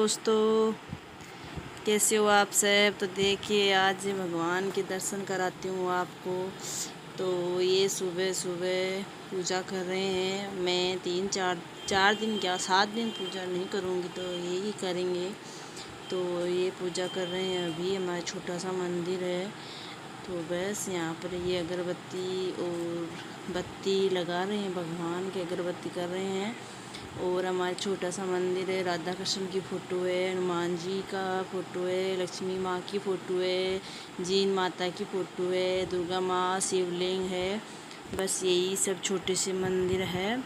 दोस्तों, कैसे हो आप सब। तो देखिए आज भगवान के दर्शन कराती हूँ आपको। तो ये सुबह सुबह पूजा कर रहे हैं। मैं 3-4 दिन क्या 7 दिन पूजा नहीं करूँगी, तो यही करेंगे। तो ये पूजा कर रहे हैं। अभी हमारा छोटा सा मंदिर है, तो बस यहाँ पर ये अगरबत्ती और बत्ती लगा रहे हैं, भगवान की अगरबत्ती कर रहे हैं। और हमारा छोटा सा मंदिर है, राधा कृष्ण की फ़ोटो है, हनुमान जी का फ़ोटो है, लक्ष्मी माँ की फ़ोटो है, जीन माता की फ़ोटो है, दुर्गा माँ, शिवलिंग है। बस यही सब छोटे से मंदिर है।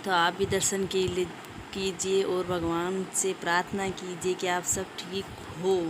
तो आप भी दर्शन कीजिए और भगवान से प्रार्थना कीजिए कि आप सब ठीक हो।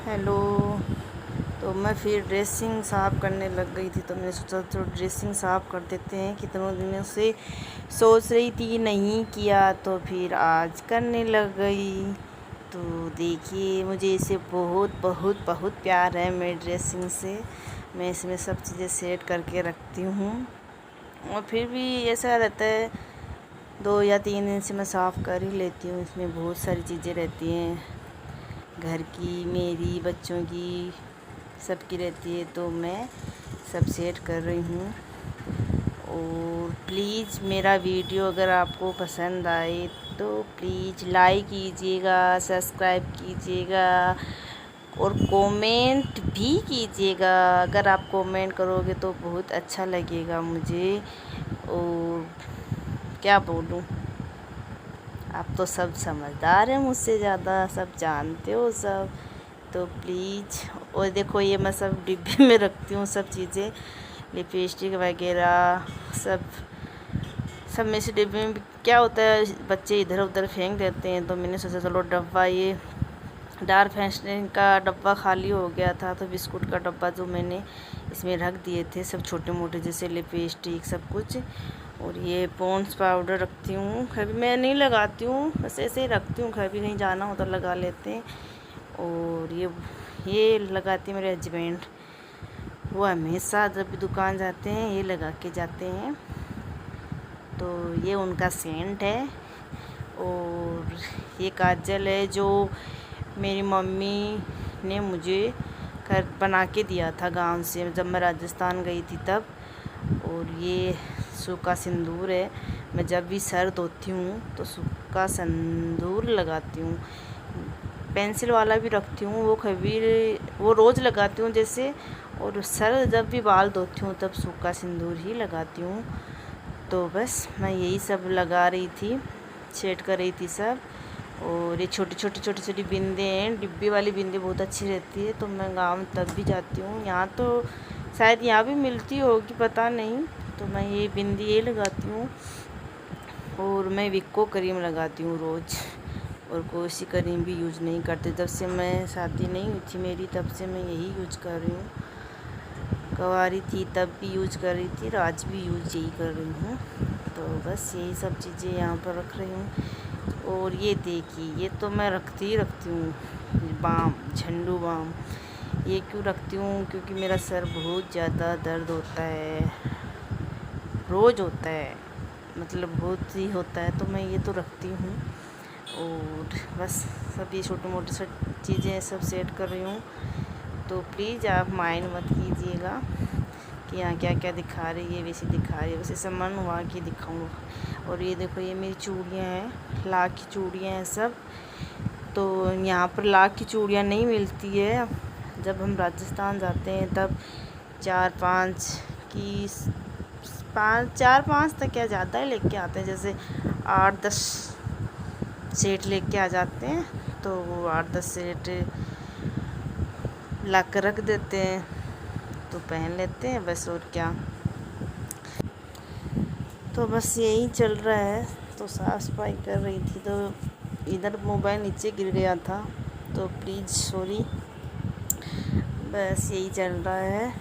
हेलो। तो मैं फिर ड्रेसिंग साफ़ करने लग गई थी, तो मैंने सोचा तो ड्रेसिंग साफ़ कर देते हैं। कितनों दिनों से सोच रही थी नहीं किया, तो फिर आज करने लग गई। तो देखिए मुझे इसे बहुत बहुत बहुत प्यार है मेरी ड्रेसिंग से। मैं इसमें सब चीज़ें सेट करके रखती हूँ, और फिर भी ऐसा रहता है 2 या 3 दिन से मैं साफ़ कर ही लेती हूँ। इसमें बहुत सारी चीज़ें रहती हैं, घर की, मेरी, बच्चों की, सबकी रहती है। तो मैं सब सेट कर रही हूँ। और प्लीज़ मेरा वीडियो अगर आपको पसंद आए तो प्लीज़ लाइक कीजिएगा, सब्सक्राइब कीजिएगा और कमेंट भी कीजिएगा। अगर आप कमेंट करोगे तो बहुत अच्छा लगेगा मुझे। और क्या बोलूँ, आप तो सब समझदार हैं मुझसे ज़्यादा, सब जानते हो सब। तो प्लीज़। और देखो ये मैं सब डिब्बे में रखती हूँ, सब चीज़ें, लिपस्टिक वगैरह सब में से डिब्बे में। क्या होता है बच्चे इधर उधर फेंक देते हैं, तो मैंने सोचा चलो डब्बा, ये डार्क फैशन का डब्बा खाली हो गया था, तो बिस्कुट का डब्बा जो मैंने इसमें रख दिए थे सब छोटे मोटे, जैसे लिपस्टिक सब कुछ। और ये पॉन्ड्स पाउडर रखती हूँ, कभी मैं नहीं लगाती हूँ, बस ऐसे ही रखती हूँ, कभी कहीं जाना हो तो लगा लेते हैं। और ये लगाते हैं मेरे हस्बैंड, वो हमेशा जब भी दुकान जाते हैं ये लगा के जाते हैं। तो ये उनका सेंट है। और ये काजल है जो मेरी मम्मी ने मुझे घर बना के दिया था गांव से, जब मैं राजस्थान गई थी तब। और ये सूखा सिंदूर है, मैं जब भी सर धोती हूँ तो सूखा सिंदूर लगाती हूँ। पेंसिल वाला भी रखती हूँ, वो रोज़ लगाती हूँ जैसे। और सर जब भी बाल धोती हूँ तब सूखा सिंदूर ही लगाती हूँ। तो बस मैं यही सब लगा रही थी, सेट कर रही थी सब। और ये छोटी छोटी बिंदे हैं, डिब्बी वाली बिंदे बहुत अच्छी रहती है, तो मैं गाँव तब भी जाती हूँ। यहाँ तो शायद यहाँ भी मिलती होगी, पता नहीं। तो मैं ये बिंदी ये लगाती हूँ। और मैं विको क्रीम लगाती हूँ रोज़, और कोई सी क्रीम भी यूज़ नहीं करती। जब से मैं शादी नहीं हुई थी मेरी, तब से मैं यही यूज कर रही हूँ कवारी थी तब भी यूज कर रही थी और आज भी यूज यही कर रही हूँ। तो बस यही सब चीज़ें यहाँ पर रख रही हूँ। और ये देखिए, ये तो मैं रखती ही रखती हूँ बाम, झंडू बाम। ये क्यों रखती हूँ? क्योंकि मेरा सर बहुत ज़्यादा दर्द होता है, रोज़ होता है, मतलब बहुत ही होता है, तो मैं ये तो रखती हूँ। और बस सब ये छोटे मोटे सब चीज़ें सब सेट कर रही हूँ। तो प्लीज़ आप माइंड मत कीजिएगा कि यहाँ क्या क्या दिखा रही है, वैसे दिखा रही है, वैसे सामान वहाँ की दिखाऊँगा। और ये देखो, ये मेरी चूड़ियाँ हैं, लाख की चूड़ियाँ हैं सब। तो यहाँ पर लाख की चूड़ियाँ नहीं मिलती है। जब हम राजस्थान जाते हैं तब 4-5 की 4-5 तक क्या ज़्यादा ही लेके आते हैं, जैसे 8-10 सेट लेके आ जाते हैं। तो वो 8-10 सेट ला कर रख देते हैं, तो पहन लेते हैं बस, और क्या। तो बस यही चल रहा है। तो साफ़ सफाई कर रही थी तो इधर मोबाइल नीचे गिर गया था, तो प्लीज़ सॉरी। बस यही चल रहा है।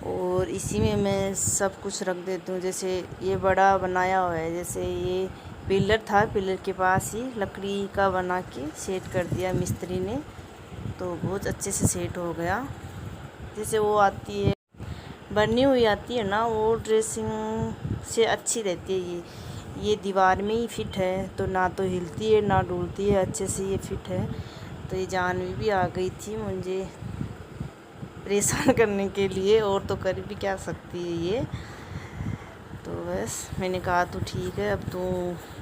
और इसी में मैं सब कुछ रख देती हूँ। जैसे ये बड़ा बनाया हुआ है, जैसे ये पिलर था, पिलर के पास ही लकड़ी का बना के सेट कर दिया मिस्त्री ने, तो बहुत अच्छे से सेट हो गया। जैसे वो आती है, बनी हुई आती है ना, वो ड्रेसिंग से अच्छी रहती है। ये दीवार में ही फिट है, तो ना तो हिलती है ना डुलती है, अच्छे से ये फिट है। तो ये जानवी भी आ गई थी मुझे परेशान करने के लिए, और तो कर भी क्या सकती है ये। तो बस मैंने कहा तो ठीक है, अब तू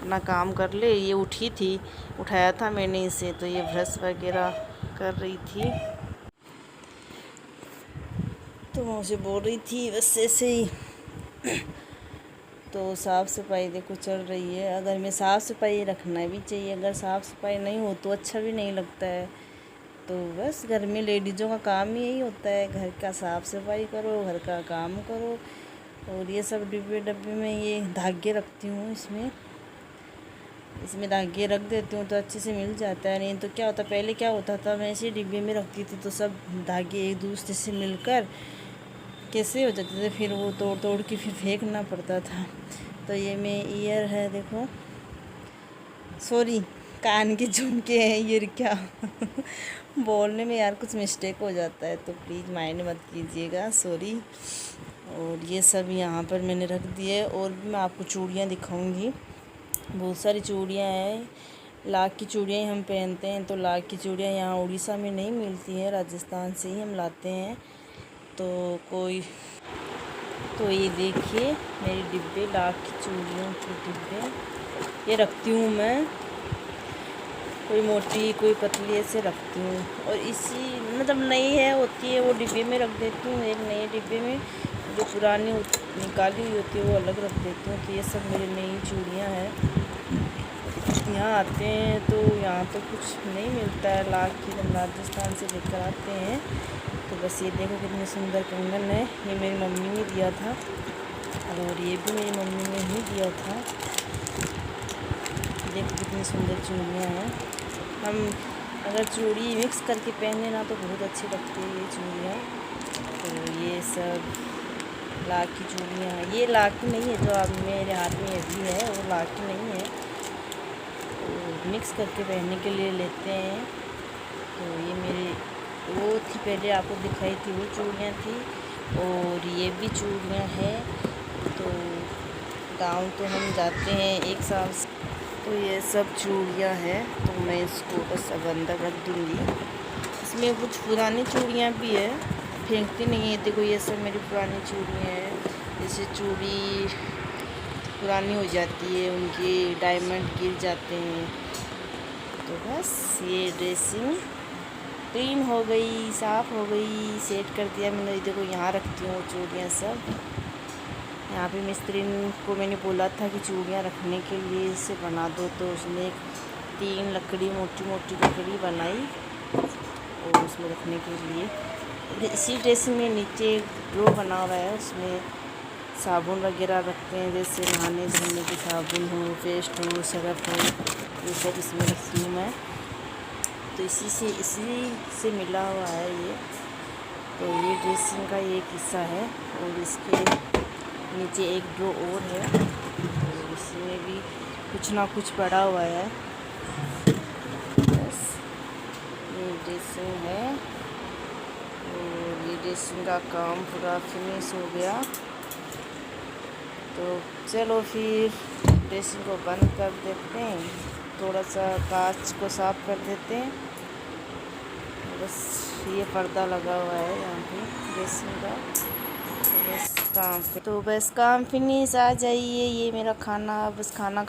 अपना काम कर ले। ये उठी थी, उठाया था मैंने इसे, तो ये ब्रश वगैरह कर रही थी। तो मैं उसे बोल रही थी बस ऐसे ही। तो साफ़ सफाई देखो चल रही है। अगर मैं साफ़ सफाई रखना भी चाहिए, अगर साफ़ सफाई नहीं हो तो अच्छा भी नहीं लगता है। तो बस घर में लेडीज़ों का काम ही यही होता है, घर का साफ़ सफाई करो, घर का काम करो। और ये सब डिब्बे डब्बे में ये धागे रखती हूँ, इसमें धागे रख देती हूँ तो अच्छे से मिल जाता है। नहीं तो क्या होता, पहले क्या होता था, मैं ऐसे डिब्बे में रखती थी तो सब धागे एक दूसरे से मिलकर कैसे हो जाते थे, फिर वो तोड़ तोड़ के फिर फेंकना पड़ता था। तो ये में ईयर है, देखो, सॉरी, कान के झुमके हैं ईयर क्या बोलने में यार कुछ मिस्टेक हो जाता है, तो प्लीज़ माइंड मत कीजिएगा, सॉरी। और ये सब यहाँ पर मैंने रख दिए। और भी मैं आपको चूड़ियाँ दिखाऊंगी, बहुत सारी चूड़ियाँ हैं। लाख की चूड़ियाँ हम पहनते हैं, तो लाख की चूड़ियाँ यहाँ उड़ीसा में नहीं मिलती हैं, राजस्थान से ही हम लाते हैं। तो ये देखिए मेरी डिब्बे, लाख की चूड़ियों की डिब्बे ये रखती हूँ मैं, कोई मोटी कोई पतली ऐसे रखती हूँ। और इसी मतलब नई है होती है वो डिब्बे में रख देती हूँ, एक नए डिब्बे में, जो पुरानी निकाली हुई होती है वो अलग रख देती हूँ। तो ये सब मेरी नई चूड़ियाँ हैं। यहाँ आते हैं तो यहाँ तो कुछ नहीं मिलता है, लाख की हम राजस्थान से लेकर आते हैं। तो बस ये देखो कितने सुंदर कंगन है, ये मेरी मम्मी ने दिया था, और ये भी मेरी मम्मी ने ही दिया था। देखो कितनी सुंदर चूड़ियाँ हैं। हम अगर चूड़ी मिक्स करके पहने ना तो बहुत अच्छी लगती है ये चूड़ियाँ। तो ये सब लाख की चूड़ियाँ हैं। ये लाख की नहीं है, जो अब मेरे हाथ में अभी है वो लाख की नहीं है, तो मिक्स करके पहनने के लिए लेते हैं। तो ये मेरी वो थी, पहले आपको दिखाई थी वो चूड़ियाँ थी, और ये भी चूड़ियाँ हैं। तो गाँव तो हम जाते हैं एक साल से, तो ये सब चूड़ियाँ हैं। तो मैं इसको बस अब अंदर रख दूँगी। इसमें कुछ पुरानी चूड़ियाँ भी है, फेंकती नहीं है। देखो ये सब मेरी पुरानी चूड़ियाँ हैं, जैसे चूड़ी पुरानी हो जाती है, उनके डायमंड गिर जाते हैं। तो बस ये ड्रेसिंग क्लीन हो गई, साफ़ हो गई, सेट कर दिया मैंने। देखो यहाँ रखती हूँ चूड़ियाँ सब। यहाँ पे मिस्त्री को मैंने बोला था कि चूड़ियाँ रखने के लिए इसे बना दो, तो उसने 3 लकड़ी, मोटी मोटी लकड़ी बनाई और उसमें रखने के लिए। इसी ड्रेसिंग में नीचे ड्रो बना हुआ है, उसमें साबुन वगैरह रखते हैं, जैसे नहाने धोने की साबुन हो, पेस्ट हो, सरफ हो, ये सब इसमें रखती हूँ मैं। तो इसी से मिला हुआ है ये। तो ये ड्रेसिंग का एक हिस्सा है और इसके नीचे एक ड्रॉ और है, तो इसमें भी कुछ ना कुछ पड़ा हुआ है। बस ये ड्रेसिंग है और ये ड्रेसिंग का काम पूरा फिनिश हो गया। तो चलो फिर ड्रेसिंग को बंद कर देते हैं, थोड़ा सा कांच को साफ कर देते हैं। बस ये पर्दा लगा हुआ है यहाँ पे ड्रेसिंग का, तो बस काम फिनिश। आ जाइए, ये मेरा खाना, बस खाना